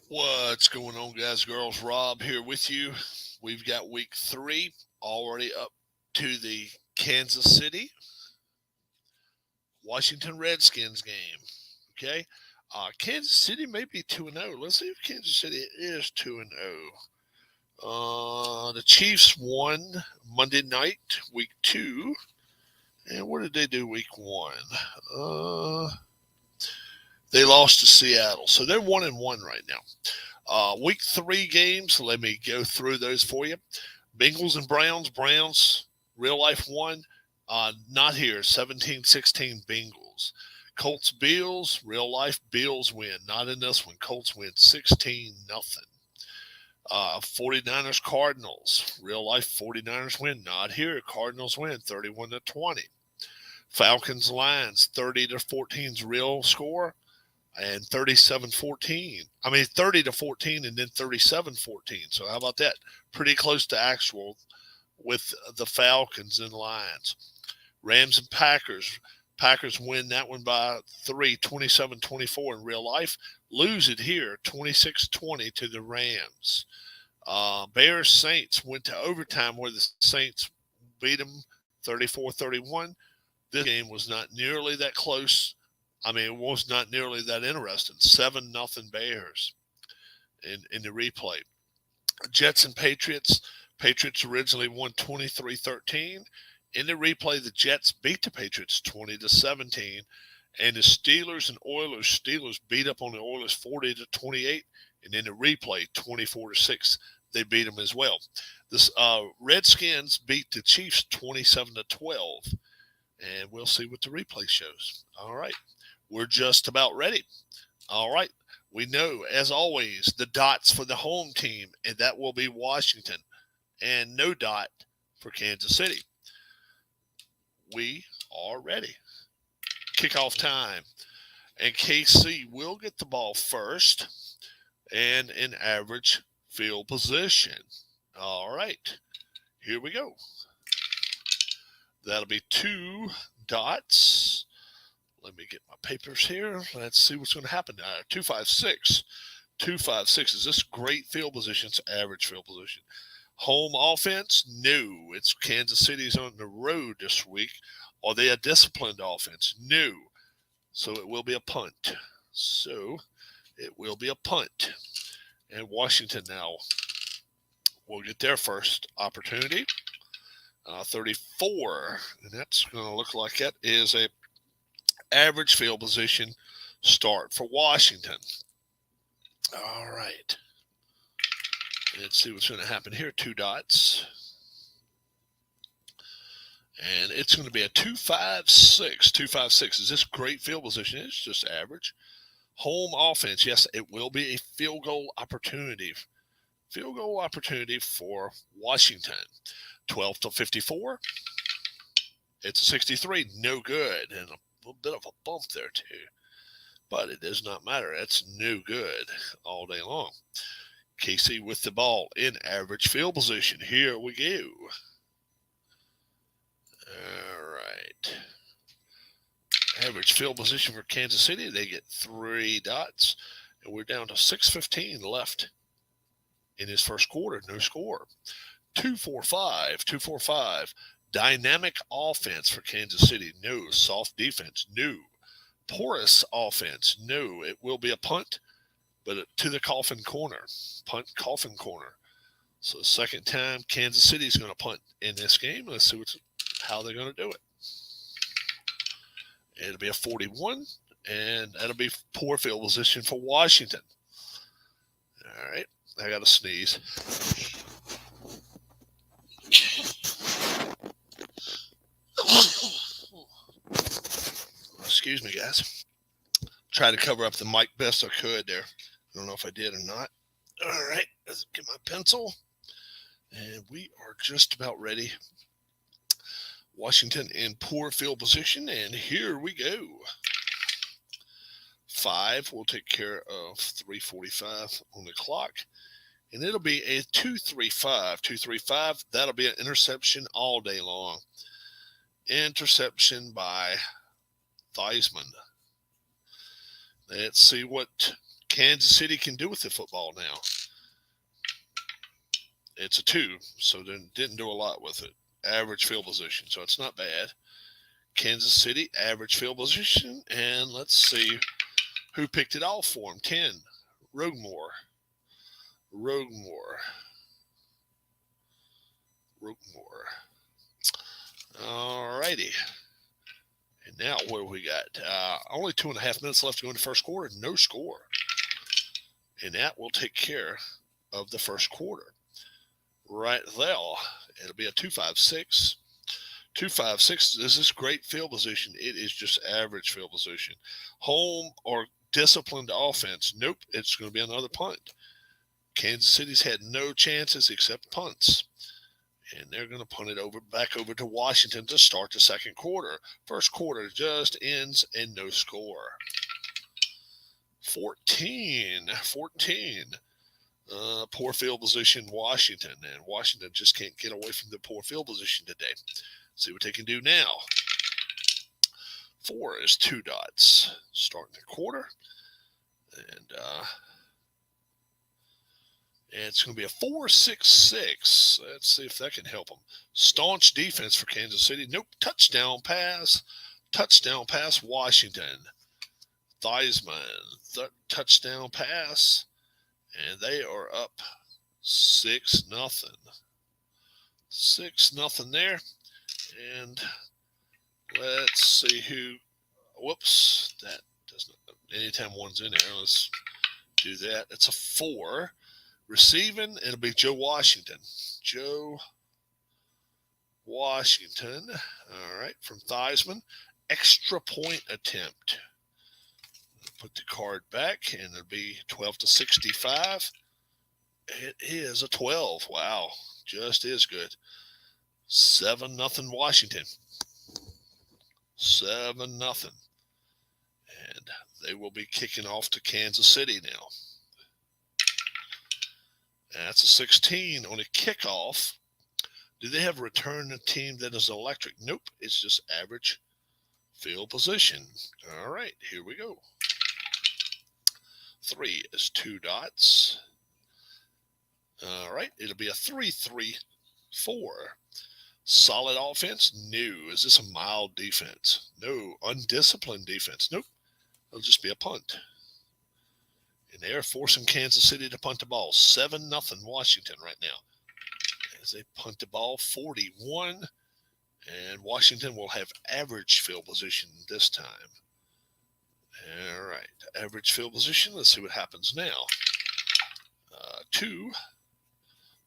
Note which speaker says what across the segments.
Speaker 1: What's going on, guys, girls? Rob here with you. We've got week 3 already up to the Kansas City Washington Redskins game. Okay, Kansas City may be 2-0. Let's see if Kansas City is 2-0. The Chiefs won Monday night, week 2. And what did they do week 1? They lost to Seattle, so they're 1-1 right now. Week 3 games, let me go through those for you. Bengals and Browns. Browns, real life won. Not here, 17-16 Bengals. Colts, Bills, real life Bills win. Not in this one. Colts win 16-0. 49ers, Cardinals, real life 49ers win. Not here. Cardinals win 31-20. Falcons, Lions, 30-14's real score. And 37-14. 30-14 and then 37-14. So how about that? Pretty close to actual with the Falcons and Lions. Rams and Packers. Packers win that one by 3, 27-24 in real life. Lose it here, 26-20 to the Rams. Bears, Saints went to overtime where the Saints beat them 34-31. This game was not nearly that close. It was not nearly that interesting. 7-0 Bears in the replay. Jets and Patriots. Patriots originally won 23-13. In the replay, the Jets beat the Patriots 20-17. And the Steelers and Oilers. Steelers beat up on the Oilers 40-28. And in the replay, 24-6. They beat them as well. The Redskins beat the Chiefs 27-12. And we'll see what the replay shows. All right. We're just about ready. All right. We know, as always, the dots for the home team, and that will be Washington, and no dot for Kansas City. We are ready. Kickoff time. And KC will get the ball first and in average field position. All right. Here we go. That'll be 2 dots. Let me get my papers here. Let's see what's going to happen. 256. 256. Is this great field position? It's average field position. Home offense? No. It's Kansas City's on the road this week. Are they a disciplined offense? No. So it will be a punt. And Washington now will get their first opportunity. 34. And that's going to look like that is a average field position start for Washington. All right. Let's see what's going to happen here. 2 dots. And it's going to be a 256. 256. Is this great field position? It's just average. Home offense. Yes, it will be a field goal opportunity. Field goal opportunity for Washington. 12-54. It's a 63. No good. And a little bit of a bump there too, but it does not matter. That's no good all day long. KC with the ball in average field position. Here we go. All right. Average field position for Kansas City. They get 3 dots, and we're down to 6:15 left in his first quarter. No score. 2-4-5. 2-4-5. Dynamic offense for Kansas City. No. Soft defense. No. Porous offense. No. It will be a punt, but to the coffin corner. Punt, coffin corner. So second time Kansas City is going to punt in this game. Let's see how they're going to do it. It'll be a 41, and that'll be poor field position for Washington. All right. I got to sneeze. Excuse me, guys. Try to cover up the mic best I could there. I don't know if I did or not. All right, let's get my pencil. And we are just about ready. Washington in poor field position, and here we go. 5 will take care of 3:45 on the clock. And it'll be a 2-3-5. 2-3-5. That'll be an interception all day long. Interception by Theismann. Let's see what Kansas City can do with the football now. It's a 2, so they didn't do a lot with it. Average field position, so it's not bad. Kansas City, average field position, and let's see who picked it off for him. 10, Roquemore. All righty. And now what do we got? Only 2.5 minutes left to go in the first quarter. No score. And that will take care of the first quarter. Right there, it'll be a 2-5-6. 2-5-6. This is great field position. It is just average field position. Home or disciplined offense. Nope, it's going to be another punt. Kansas City's had no chances except punts. And they're going to punt it back over to Washington to start the second quarter. First quarter just ends and no score. 14. Poor field position, Washington. And Washington just can't get away from the poor field position today. See what they can do now. 4 is 2 dots. Starting the quarter. And it's going to be a 4-6-6. Let's see if that can help them. Staunch defense for Kansas City. Nope. Touchdown pass, Washington. Theismann, touchdown pass. And they are up 6-0. 6-0 there. And let's see who. Whoops. That doesn't. Anytime one's in there, let's do that. It's a 4. Receiving, it'll be Joe Washington. All right, from Theismann. Extra point attempt. Put the card back, and it'll be 12-65. It is a 12. Wow, just is good. 7-0 Washington. 7-0. And they will be kicking off to Kansas City now. That's a 16 on a kickoff. Do they have a return team that is electric? Nope, it's just average field position. All right, here we go. 3 is 2 dots. All right, it'll be a 3-3-4. Solid offense? No. Is this a mild defense? No. Undisciplined defense? Nope. It'll just be a punt. And they're forcing Kansas City to punt the ball. 7-0 Washington right now. As they punt the ball, 41. And Washington will have average field position this time. All right. Average field position. Let's see what happens now. 2.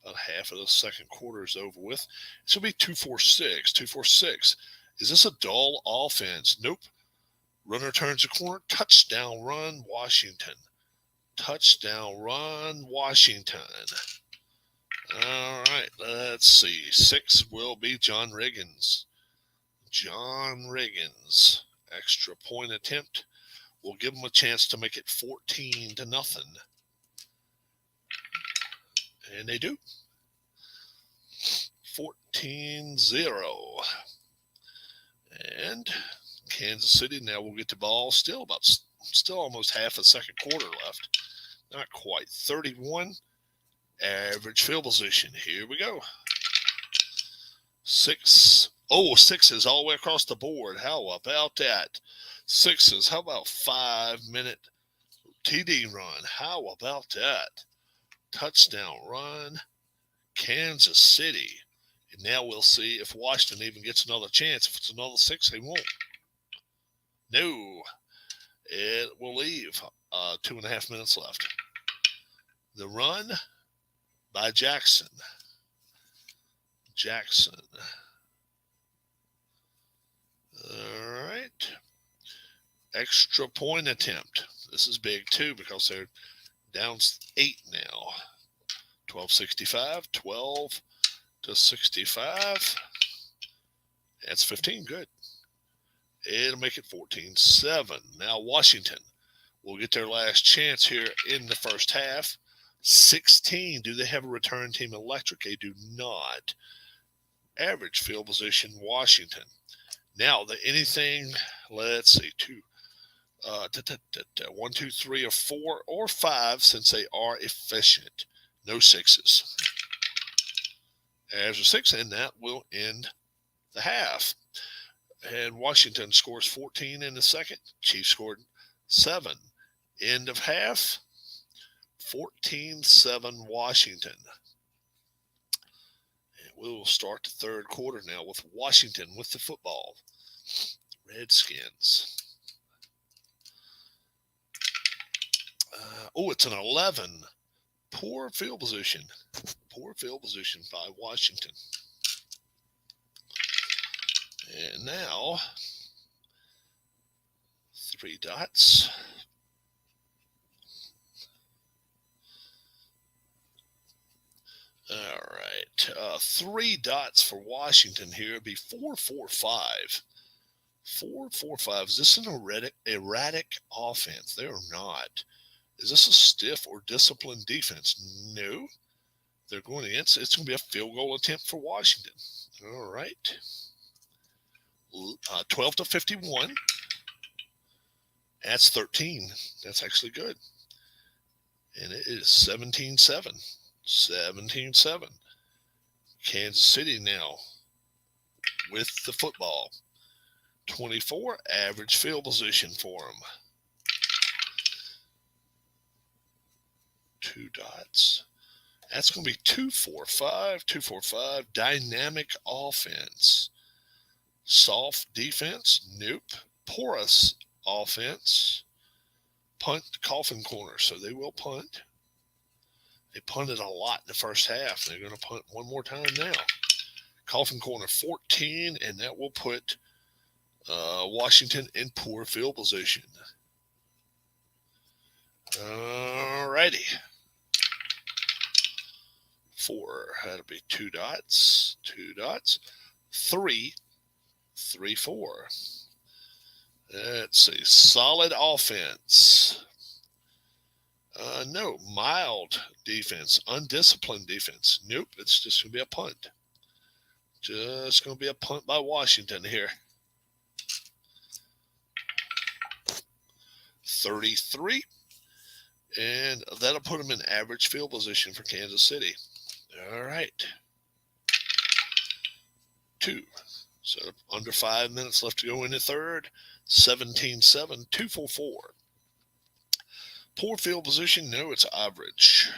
Speaker 1: About half of the second quarter is over with. This will be 2-4-6. 2-4-6. Is this a dull offense? Nope. Runner turns the corner. Touchdown run, Washington. Touchdown run, Washington. All right, let's see. 6 will be John Riggins. Extra point attempt. We'll give them a chance to make it 14-0. And they do. 14-0. And Kansas City now will get the ball. Still almost half a second quarter left. Not quite. 31. Average field position. Here we go. 6. Oh, 6s all the way across the board. How about that? 6s. How about 5-minute TD run? How about that? Touchdown run. Kansas City. And now we'll see if Washington even gets another chance. If it's another 6, they won't. No. It will leave. 2.5 minutes left. The run by Jackson. All right. Extra point attempt. This is big too because they're down 8 now. 12-65. 12-65. That's 15. Good. It'll make it 14-7. Now Washington will get their last chance here in the first half. 16. Do they have a return team electric? They do not. Average field position, Washington. Now, let's see, 2. 1, 2, 3, or 4, or 5 since they are efficient. No 6s. There's a 6, and that will end the half. And Washington scores 14 in the second. Chiefs scored 7. End of half, 14-7 Washington. And we'll start the third quarter now with Washington with the football. Redskins. It's an 11. Poor field position. Poor field position by Washington. And now, 3 dots. All right. 3 dots for Washington here. It'd be 4-4-5. 4-4-5. Is this an erratic offense? They are not. Is this a stiff or disciplined defense? No. They're going against, it's going to be a field goal attempt for Washington. All right. 12-51. That's 13. That's actually good. And it is 17-7. 17-7. Kansas City now with the football. 24, average field position for them. 2 dots. That's going to be 2-4-5, 2-4-5. Dynamic offense. Soft defense. Nope. Porous offense. Punt, coffin corner. So they will punt. They punted a lot in the first half. They're going to punt one more time now. Coffin corner 14, and that will put Washington in poor field position. All righty. 4. That'll be 2 dots. 2 dots. 3. 3-4. Let's see. Solid offense. No. Mild defense. Undisciplined defense. Nope. It's just going to be a punt. Just going to be a punt by Washington here. 33. And that'll put them in average field position for Kansas City. All right. 2. So under 5 minutes left to go in the third. 17-7, 2-4-4. Poor field position, no, it's average.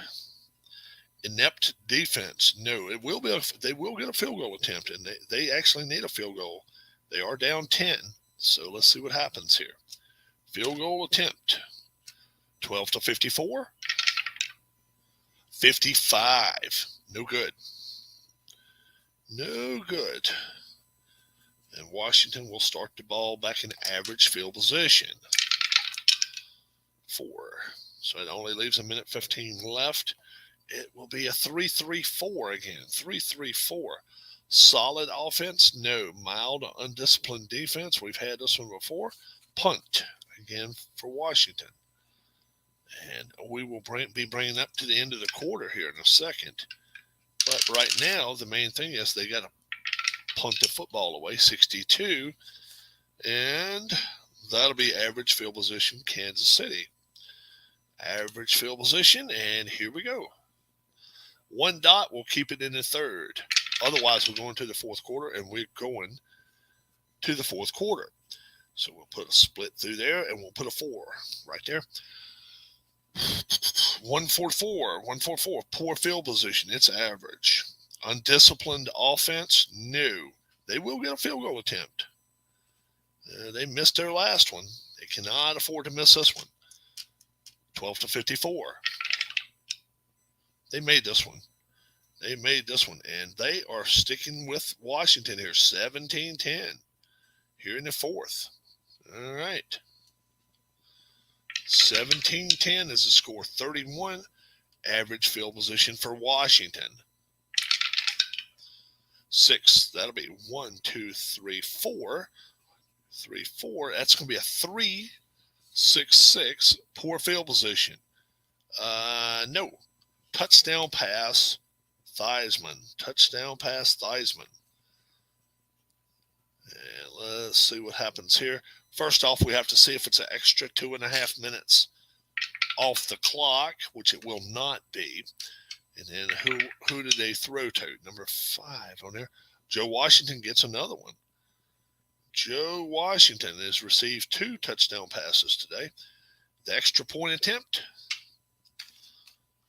Speaker 1: Inept defense, no. They will get a field goal attempt, and they actually need a field goal. They are down 10, so let's see what happens here. Field goal attempt. 12-54. 55. No good. No good. And Washington will start the ball back in average field position. 4. So it only leaves 1:15 left. It will be a 3-3-4 again. 3-3-4. Solid offense? No. Mild, undisciplined defense? We've had this one before. Punt again for Washington. And we will be bringing up to the end of the quarter here in a second. But right now, the main thing is they got to punt the football away, 62. And that'll be average field position, Kansas City. Average field position, and here we go. 1 dot will keep it in the third. Otherwise, we're going to the fourth quarter, and we're going to the fourth quarter. So we'll put a split through there, and we'll put a 4 right there. 1-4-4, 1-4-4. Poor field position. It's average. Undisciplined offense? No. They will get a field goal attempt. They missed their last one. They cannot afford to miss this one. 12-54. They made this one. They made this one. And they are sticking with Washington here. 17-10. Here in the fourth. All right. 17-10 is the score. 31. Average field position for Washington. 6. That'll be 1, 2, 3, 4. 3, 4. That's going to be a 3, 6, 6. Poor field position. No. Touchdown pass, Theismann. Touchdown pass, Theismann. And let's see what happens here. First off, we have to see if it's an extra 2.5 minutes off the clock, which it will not be. And then who did they throw to? Number 5 on there. Joe Washington gets another one. Joe Washington has received 2 touchdown passes today. The extra point attempt.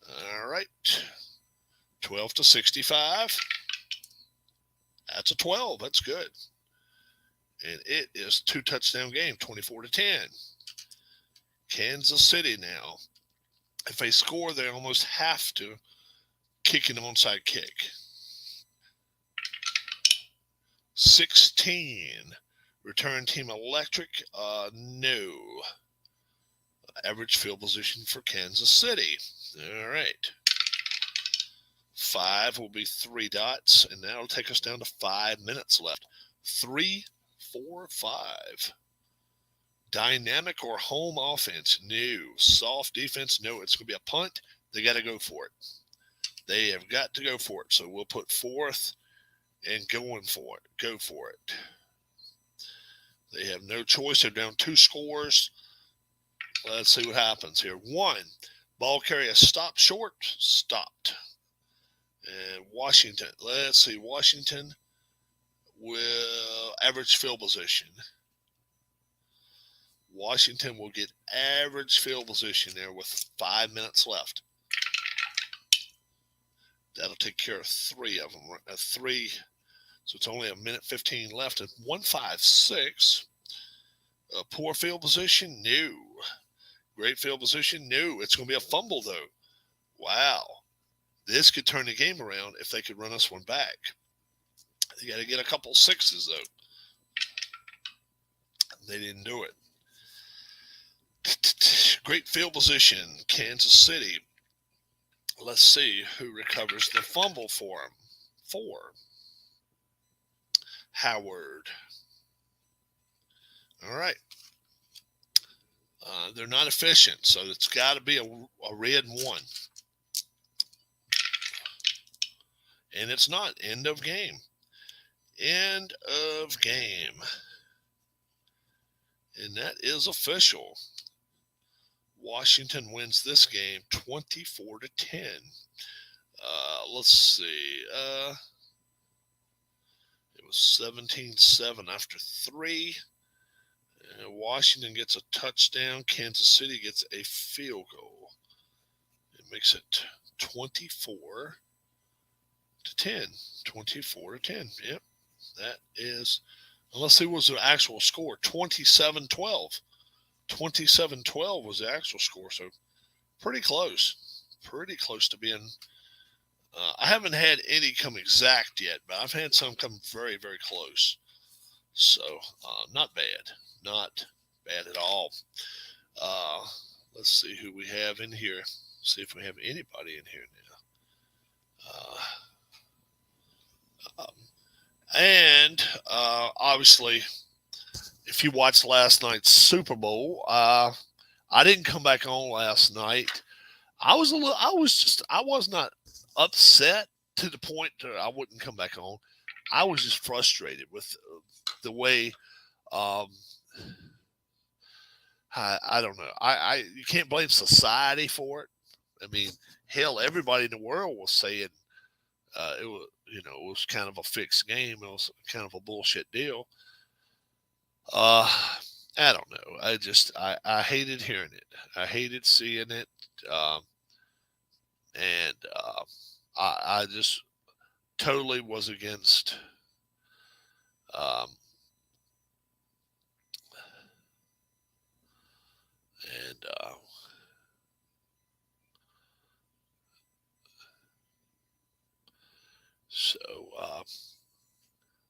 Speaker 1: All right. 12-65. That's a 12. That's good. And it is 2 touchdown game, 24-10. Kansas City now. If they score, they almost have to kick an onside kick. 16. Return team electric. No. Average field position for Kansas City. All right. 5 will be 3 dots, and that'll take us down to 5 minutes left. 3, 4, 5. Dynamic or home offense? No. Soft defense? No. It's going to be a punt. They got to go for it. They have got to go for it. So we'll put 4th and going for it. Go for it. They have no choice. They're down 2 scores. Let's see what happens here. 1. Ball carrier stopped short. Stopped. And Washington. Let's see. Washington will average field position. Washington will get average field position there with 5 minutes left. That'll take care of 3 of them. 3. So it's only 1:15 left. And 1-5-6. Poor field position? No. Great field position? No. It's going to be a fumble, though. Wow. This could turn the game around if they could run us one back. They got to get a couple 6s, though. They didn't do it. Great field position, Kansas City. Let's see who recovers the fumble for them. 4. Howard. All right. They're not efficient, so it's got to be a red 1. And it's not. End of game. End of game. And that is official. Washington wins this game 24-10. Let's see. It was 17-7 after 3. Washington gets a touchdown. Kansas City gets a field goal. It makes it 24-10. 24-10. Yep. That is, let's see what was the actual score. 27-12. 27-12 was the actual score. So pretty close. Pretty close to being. I haven't had any come exact yet, but I've had some come very, very close. So not bad. Not bad at all. Let's see who we have in here. See if we have anybody in here now. And obviously, if you watched last night's Super Bowl, I didn't come back on last night. I was not upset to the point that I wouldn't come back on. I was just frustrated with the way. I don't know. You can't blame society for it. I mean, hell, everybody in the world was saying it was, it was kind of a fixed game. It was kind of a bullshit deal. I don't know. I hated hearing it. I hated seeing it. And I just totally was against.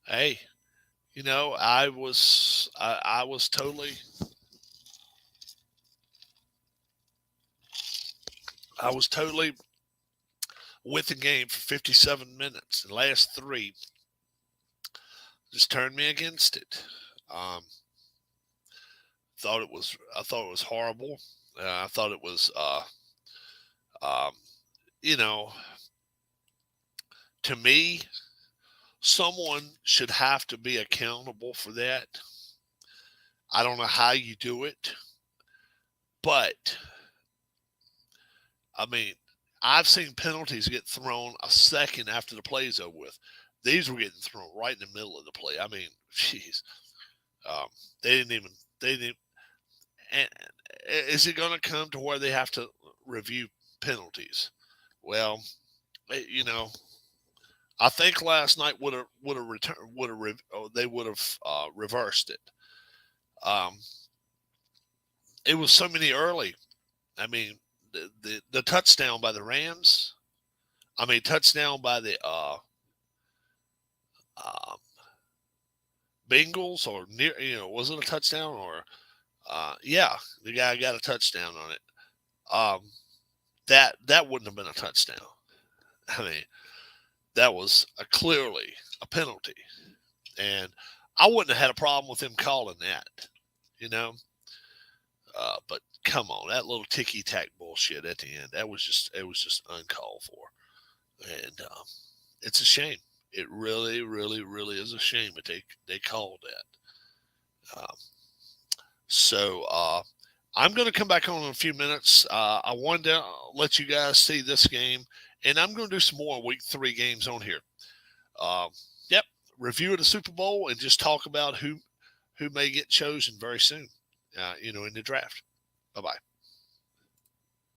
Speaker 1: Hey, I was totally with the game for 57 minutes. The last 3 just turned me against it. I thought it was horrible. I thought it was, to me, someone should have to be accountable for that. I don't know how you do it, but I mean, I've seen penalties get thrown a second after the play is over with. These were getting thrown right in the middle of the play. I mean, jeez, um, they didn't even they didn't. And is it going to come to where they have to review penalties? Well, you know, I think last night would have returned they would have reversed it. Um, it was so many early. I mean, the touchdown by the Rams. I mean, touchdown by the um, Bengals or near. Was it a touchdown or? Yeah, the guy got a touchdown on it. Um, that wouldn't have been a touchdown. I mean, that was clearly a penalty, and I wouldn't have had a problem with him calling that. You know, but come on, that little ticky tack bullshit at the end. It was just uncalled for, and it's a shame. It really, really, really is a shame that they called that. So I'm going to come back on in a few minutes. I wanted to let you guys see this game, and I'm going to do some more week 3 games on here. Uh, yep, review of the Super Bowl and just talk about who may get chosen very soon. In the draft. Bye bye.